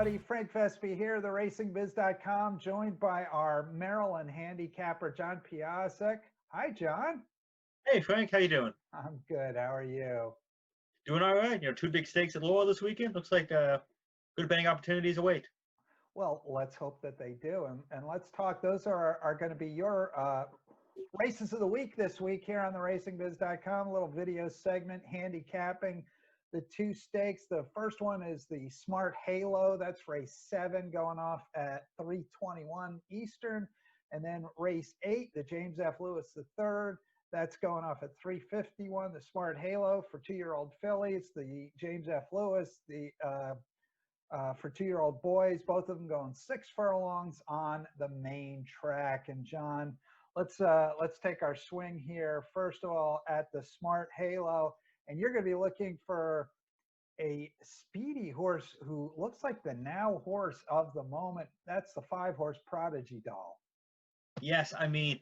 everybody. Frank Vespe here, the RacingBiz.com, joined by our Maryland handicapper, John Piassek. Hi, John. Hey, Frank, how you doing? I'm good. How are you? Doing all right. Two big stakes at Laurel this weekend. Looks like good betting opportunities await. Well, let's hope that they do. And let's talk. Those are going to be your races of the week this week here on the RacingBiz.com. A little video segment handicapping the two stakes. The first one is the Smart Halo. That's race 7 going off at 3:21 Eastern. And then race 8, the James F. Lewis III. That's going off at 3:51. The Smart Halo for 2-year-old fillies. The James F. Lewis, for 2-year-old boys. Both of them going 6 furlongs on the main track. And John, let's take our swing here. First of all, at the Smart Halo. And you're going to be looking for a speedy horse who looks like the now horse of the moment. That's the 5-horse Prodigy Doll. Yes, I mean,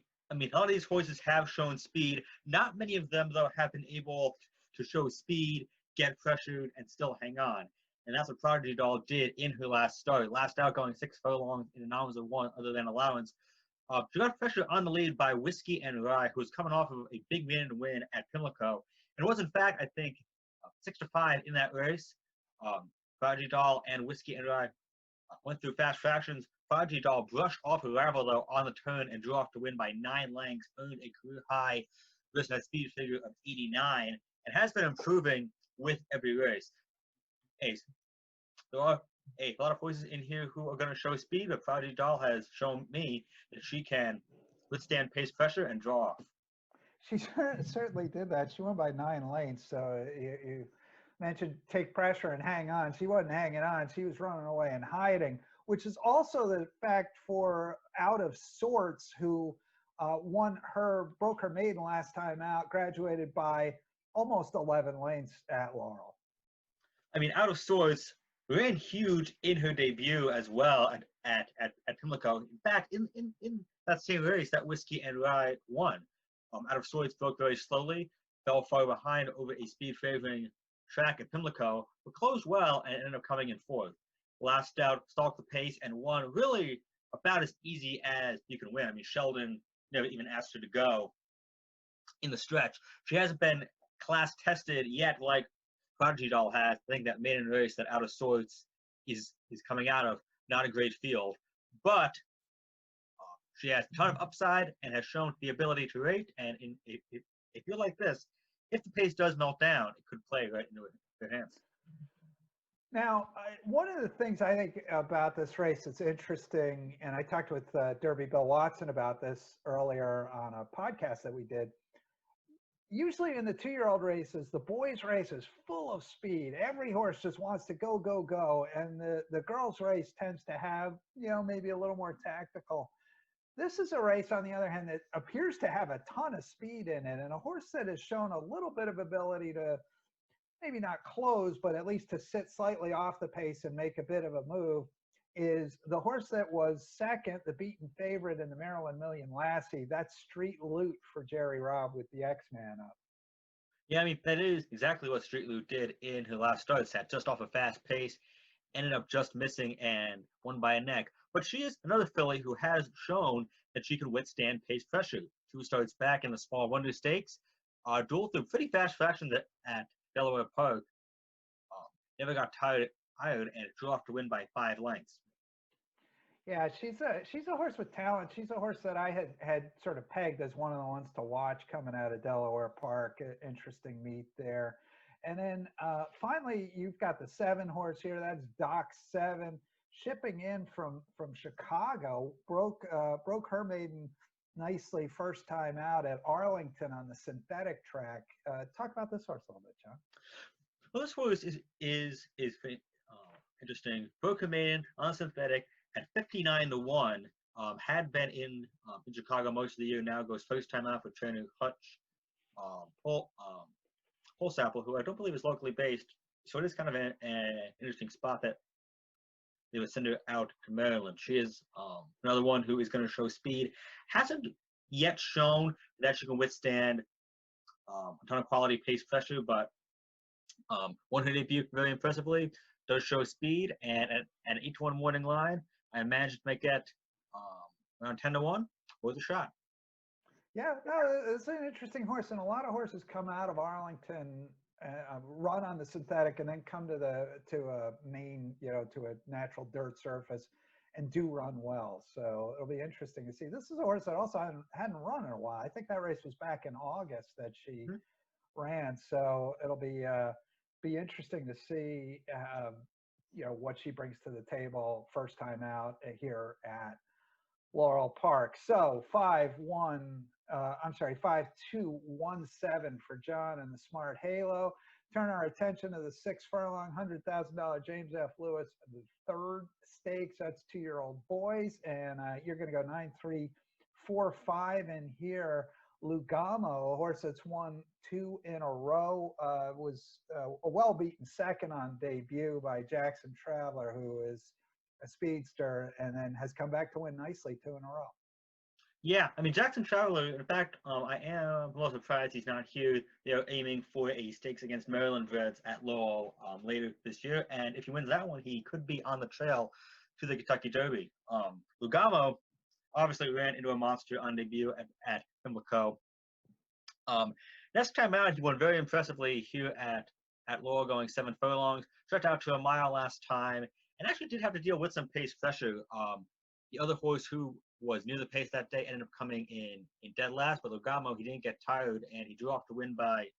all of these horses have shown speed. Not many of them, though, have been able to show speed, get pressured, and still hang on. And that's what Prodigy Doll did in her last start. Last out going 6 furlongs in an hours of 1 other than allowance. She got pressure on the lead by Whiskey and Rye, who was coming off of a big win at Pimlico. And it was, in fact, I think, 6-5 in that race. Prodigy Doll and Whiskey and Rye went through fast fractions. Prodigy Doll brushed off her rival, though, on the turn and drew off to win by 9 lengths, earned a career high versus that speed figure of 89, and has been improving with every race. There are a lot of horses in here who are going to show speed, but Prodigy Doll has shown me that she can withstand pace pressure and draw off. She certainly did that. She won by 9 lengths. So you mentioned take pressure and hang on. She wasn't hanging on. She was running away and hiding, which is also the fact for Out of Sorts, who broke her maiden last time out, graduated by almost 11 lengths at Laurel. I mean, Out of Sorts ran huge in her debut as well at Pimlico. In fact, in that same race, that Whiskey and Rye won. Out of Sorts broke very slowly, fell far behind over a speed-favoring track at Pimlico, but closed well and ended up coming in 4th. Last out, stalked the pace and won really about as easy as you can win. I mean, Sheldon never even asked her to go in the stretch. She hasn't been class tested yet like Prodigy Doll has. I think that maiden race that Out of Sorts is coming out of, not a great field, but she has a ton of upside and has shown the ability to rate. And if you're like this, if the pace does melt down, it could play right into her hands. Now, one of the things I think about this race that's interesting, and I talked with Derby Bill Watson about this earlier on a podcast that we did. Usually in the 2-year-old races, the boys' race is full of speed. Every horse just wants to go, go, go. And the girls' race tends to have, maybe a little more tactical. This is a race, on the other hand, that appears to have a ton of speed in it, and a horse that has shown a little bit of ability to maybe not close, but at least to sit slightly off the pace and make a bit of a move is the horse that was second, the beaten favorite in the Maryland Million Lassie. That's Street Loot for Jerry Robb with the X-Man up. Yeah, I mean, that is exactly what Street Loot did in her last start. Sat just off a fast pace, ended up just missing and won by a neck. But she is another filly who has shown that she can withstand pace pressure. 2 starts back in the Small Wonder Stakes, dueled through pretty fast fractions at Delaware Park. Never got tired, and it drew off to win by 5 lengths. Yeah, she's a horse with talent. She's a horse that I had sort of pegged as one of the ones to watch coming out of Delaware Park. Interesting meet there. And then finally, you've got the 7-horse here. That's Doc 7, shipping in from Chicago. Broke her maiden nicely first time out at Arlington on the synthetic track. Talk about this horse a little bit, John. Well, this horse is interesting. Broke her maiden on synthetic at 59-1. Had been in Chicago most of the year. Now goes first time out for trainer Hutch Holsapple, who I don't believe is locally based. So it is kind of an interesting spot that they would send her out to Maryland. She is another one who is going to show speed. Hasn't yet shown that she can withstand a ton of quality pace pressure, but won her debut very impressively. does show speed, and at 8-1 morning line, I managed to make it around 10-1. Worth a shot. Yeah, no, it's an interesting horse, and a lot of horses come out of Arlington, run on the synthetic, and then come to a main, to a natural dirt surface, and do run well. So it'll be interesting to see. This is a horse that also hadn't run in a while. I think that race was back in August that she ran. So it'll be interesting to see, what she brings to the table first time out here at Laurel Park. So 5-2-1-7 for John and the Smart Halo. Turn our attention to the 6 furlong, $100,000 James F. Lewis, the third stakes. That's 2-year-old boys, and you're going to go 9-3-4-5 in here. Lugamo, a horse that's won 2 in a row, was a well-beaten second on debut by Jackson Traveler, who is a speedster, and then has come back to win nicely 2 in a row. Yeah, I mean, Jackson Traveler, in fact, I am a little surprised he's not here. They're aiming for a stakes against Maryland Reds at Laurel later this year, and if he wins that one, he could be on the trail to the Kentucky Derby. Lugamo obviously ran into a monster on debut at Pimlico. Next time out, he won very impressively here at Laurel, going 7 furlongs, stretched out to a mile last time, and actually did have to deal with some pace pressure. The other horse who was near the pace that day ended up coming in dead last, but Lugamo, he didn't get tired, and he drew off the win by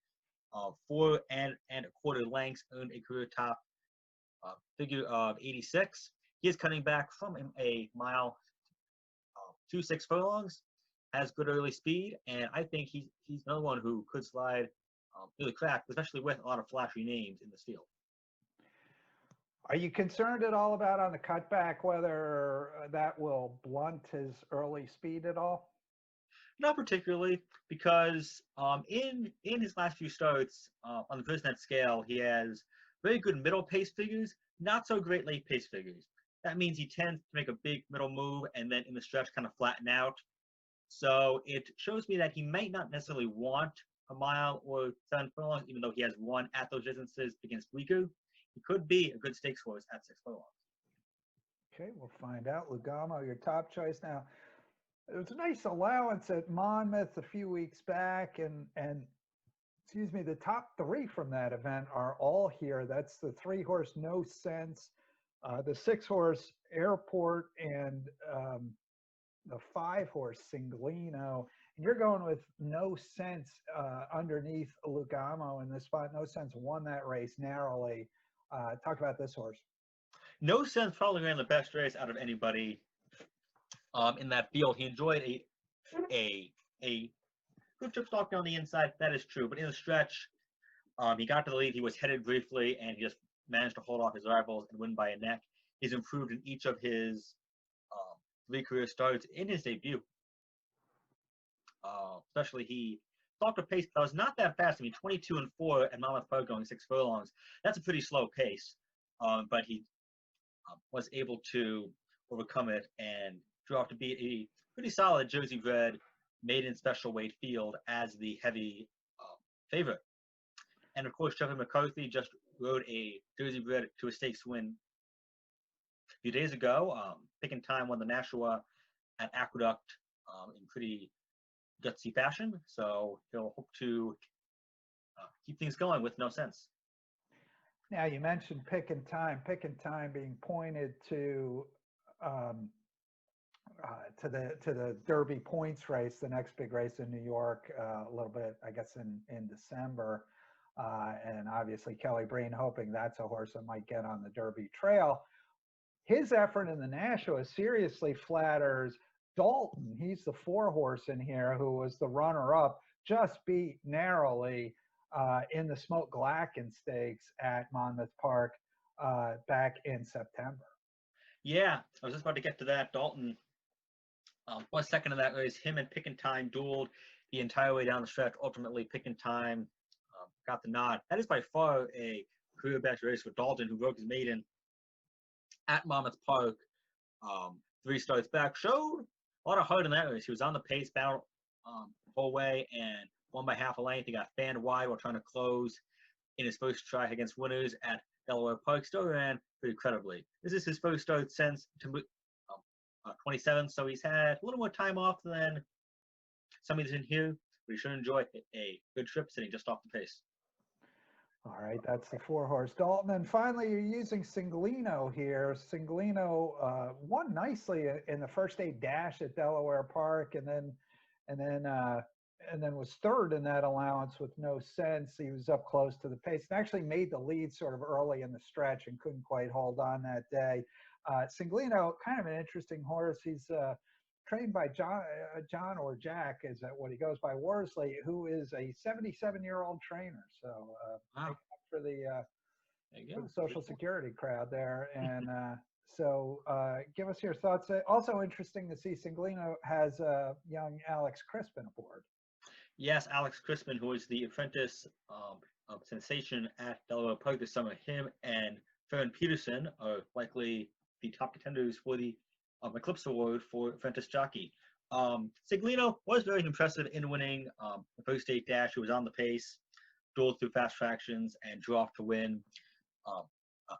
4 1/4 lengths, earned a career top figure of 86. He is cutting back from a mile to 6 furlongs, has good early speed, and I think he's another one who could slide through the cracks, especially with a lot of flashy names in this field. Are you concerned at all about on the cutback whether that will blunt his early speed at all? Not particularly, because in his last few starts on the first net scale, he has very good middle pace figures, not so great late pace figures. That means he tends to make a big middle move and then in the stretch kind of flatten out. So it shows me that he might not necessarily want a mile or 7 furlongs, even though he has won at those distances against weaker. He could be a good stakes horse at 6 furlongs. Okay, we'll find out. Lugamo, your top choice. Now, there was a nice allowance at Monmouth a few weeks back, and excuse me, the top 3 from that event are all here. That's the 3-horse No Sense, the 6-horse Airport, and the 5-horse Singlino. And you're going with No Sense underneath Lugamo in this spot. No Sense won that race narrowly. Talk about this horse. No Sense probably ran the best race out of anybody in that field. He enjoyed a good trip stalk on the inside. That is true, but in the stretch, he got to the lead. He was headed briefly, and he just managed to hold off his rivals and win by a neck. He's improved in each of his 3 career starts in his debut. Especially he stalked a pace that was not that fast. I mean, 22-4 at Monmouth Park going 6 furlongs. That's a pretty slow pace, but he was able to overcome it and drew off to beat a pretty solid Jersey bred maiden special weight field as the heavy favorite. And of course, Trevor McCarthy just rode a Jersey bred to a stakes win a few days ago. Pick and Time won the Nashua at Aqueduct in pretty gutsy fashion, so he'll hope to keep things going with No Sense. Now, you mentioned Pick and Time being pointed to the Derby points race, the next big race in New York, a little bit, I guess, in December. And obviously Kelly Breen hoping that's a horse that might get on the Derby trail. His effort in the Nashua seriously flatters Dalton. He's the 4-horse in here who was the runner-up, just beat narrowly in the Smoke Glacken Stakes at Monmouth Park back in September. Yeah, I was just about to get to that. Dalton was second in that race. Him and Pick and Time dueled the entire way down the stretch. Ultimately, Pick and Time got the nod. That is by far a career best race for Dalton, who broke his maiden at Monmouth Park 3 starts back. Showed a lot of heart in that race. He was on the pace, battled the whole way, and won by half a length. He got fanned wide while trying to close in his first try against winners at Delaware Park still ran pretty credibly. This is his first start since 27, so he's had a little more time off than some of these in here, but he should enjoy a good trip sitting just off the pace. All right, that's the 4-horse Dalton. And finally, you're using Cinglino here. Cinglino won nicely in the first 8 dash at Delaware Park, and then was third in that allowance with no sense. He was up close to the pace and actually made the lead sort of early in the stretch and couldn't quite hold on that day. Cinglino, kind of an interesting horse. He's trained by John or Jack, is what he goes by, Worsley, who is a 77-year-old trainer. So Wow. for the Social Security crowd there. And so give us your thoughts. Also interesting to see Cinglino has young Alex Crispin aboard. Yes, Alex Crispin, who is the apprentice sensation at Delaware Park this summer. Him and Farron Peterson are likely the top contenders for the Eclipse Award for apprentice jockey. Cinglino was very impressive in winning the first 8 dash. He was on the pace, dueled through fast fractions, and drew off to win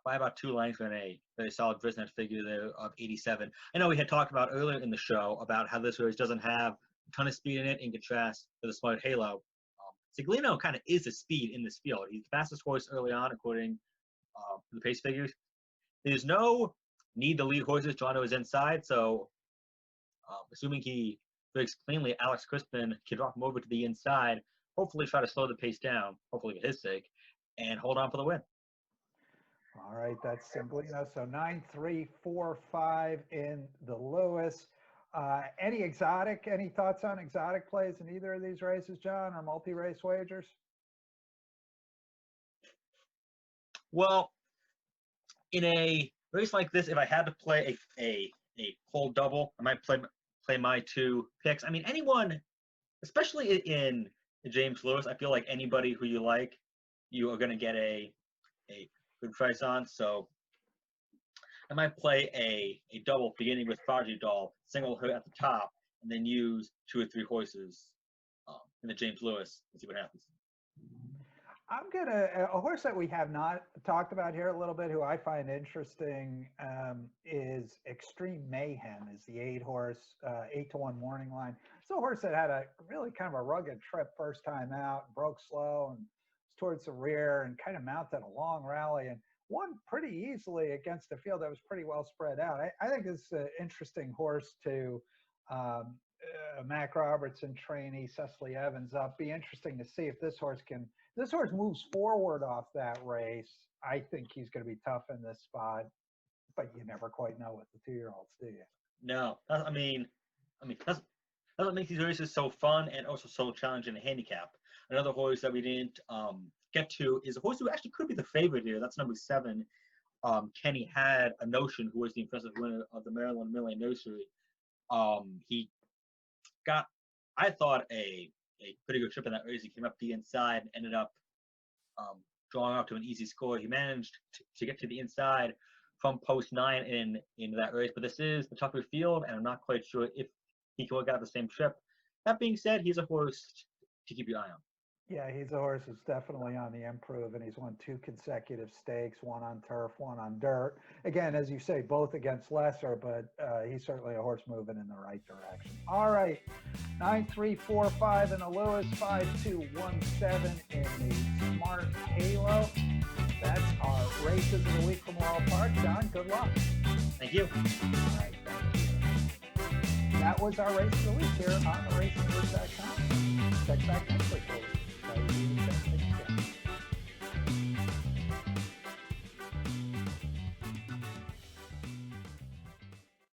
by about 2 lengths in a very solid Brisnet figure there of 87. I know we had talked about earlier in the show about how this race doesn't have a ton of speed in it in contrast to the Smart Halo. Cinglino kind of is the speed in this field. He's the fastest horse early on, according to the pace figures. There's no need to lead horses drawn to his inside, so assuming he breaks cleanly, Alex Crispin can drop him over to the inside, hopefully try to slow the pace down, hopefully for his sake, and hold on for the win. All right, that's Cinglino. So 9-3-4-5 in the Lewis. Any thoughts on exotic plays in either of these races, John, or multi-race wagers? Well, in a race like this, if I had to play a cold double, I might play my 2 picks. I mean, anyone, especially in James Lewis, I feel like anybody who you like, you are going to get a good price on. So I might play a double beginning with Prodigy Doll, single her at the top, and then use 2 or 3 horses in the James Lewis and see what happens. I'm a horse that we have not talked about here a little bit, who I find interesting, is Extreme Mayhem, is the 8-horse, 8-1 morning line. It's a horse that had a really kind of a rugged trip first time out, broke slow and was towards the rear and kind of mounted a long rally and won pretty easily against a field that was pretty well spread out. I think it's an interesting horse to Mac Robertson trainee, Cecily Evans up. Be interesting to see if this horse moves forward off that race. I think he's going to be tough in this spot, but you never quite know with the 2-year-olds, do you? No, I mean, that's what makes these races so fun and also so challenging to handicap. Another horse that we didn't get to is a horse who actually could be the favorite here. That's number 7. Kenny Had a Notion, who was the impressive winner of the Maryland Millay Nursery. He got, I thought, a pretty good trip in that race. He came up the inside and ended up drawing up to an easy score. He managed to get to the inside from post 9 in that race, but this is the tougher field, and I'm not quite sure if he can work out the same trip. That being said, he's a horse to keep your eye on. Yeah, he's a horse who's definitely on the improve, and he's won 2 consecutive stakes, 1 on turf, 1 on dirt. Again, as you say, both against lesser, but he's certainly a horse moving in the right direction. All right, 9-3-4-5 in the Lewis, 5-2-1-7 in the Smart Halo. That's our races of the week from Laurel Park. John, good luck. Thank you. All right, thank you. That was our race of the week here on the RacingBiz.com. Check back next week.